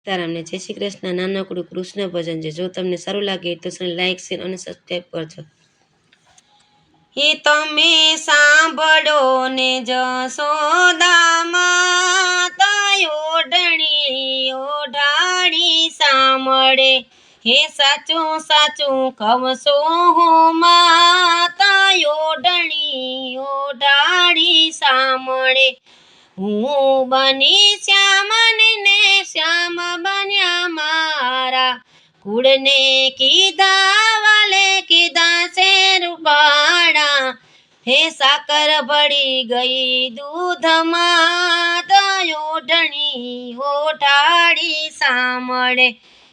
સીતારામને જય શ્રી કૃષ્ણ। નાનકડું કૃષ્ણ ભજન છે। જો તમને સારું લાગે તો લાઈક શેર અને સબસ્ક્રાઈબ કરજો। એ તમે સાંભળો ને જશોદા માતા ઓઢણી ઓઢાડી સાંભળે। હે સાચું સાચું કહું છું હું માતા ઓઢણી ઓઢાડી સાંભળે। હું બની શ્યામ ને શ્યામ બન્યા મારા કુળને કીધા વાલે કીધા છે રૂપાળા। હે સાકર ભળી ગઈ દૂધમાં તો ઓઢણી ઓઢાડી સાંભળે।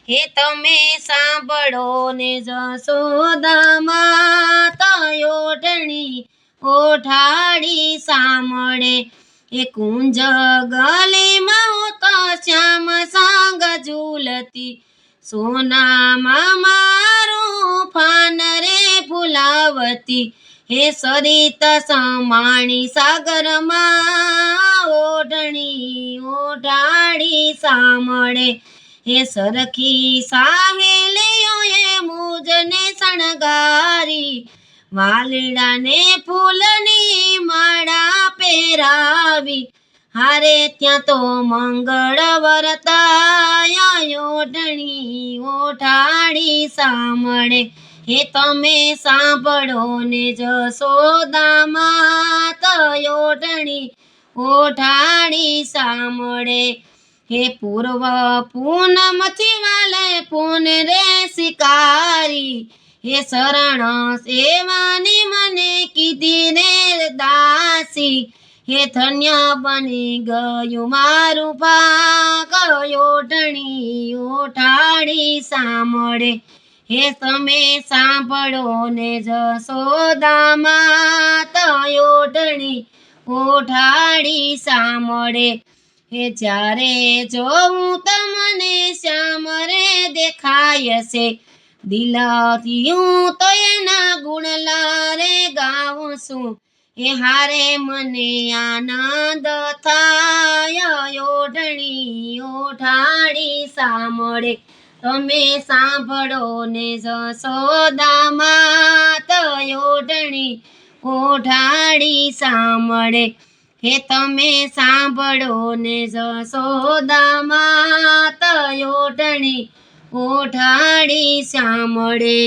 હે તમે સાંભળો ને જશોદા માતા ઓઢણી ઓઢાડી સાંભળે। એ કુંજ ગલીમાં હું તો શ્યામ સંગ ઝૂલતી સોનામાં મારું ફાન રે ફુલાવતી। હે સરિત સમાણી સાગરમાં ઓઢણી ઓઢાડી સાંભળે। હે સરખી સાહેલીઓએ મુજને શણગારી વાલડાને ફૂલની માળા પહેરાવી। હારે ત્યાં તો મંગળ વર્તાય ઓઢણી ઓઢાડી સાંભળે। હે તમે સાંભળો ને જશોદા માતા ઓઢણી ઓઢાડી સાંભળે। હે પૂર્વ પૂનમથી વાલે પૂન રે શિકારી। હે શરણ સેવાની મને કીધી રે દાસી। હે ધન્ય બની ગયું મારું ભાગ ઓઢણી ઓઢાડી સાંભળે। હે તમે સાંભળો ને જશોદા માતા ઓઢણી ઓઢાડી સાંભળે। હે જ્યારે જોઉં તમને શ્યામ રે દેખાય છે દિલથી હું તો એના ગુણલા રે ગાઉં છું। એ હારે મને આનંદ થાય ઓઢણી ઓઢાડી સાંભળે। તમે સાંભળો ને જશોદા માતા ઓઢણી ઓઢાડી સાંભળે। હે તમે સાંભળો ને જશોદા માતા ઓઢણી ઓઢાડી સાંભળે।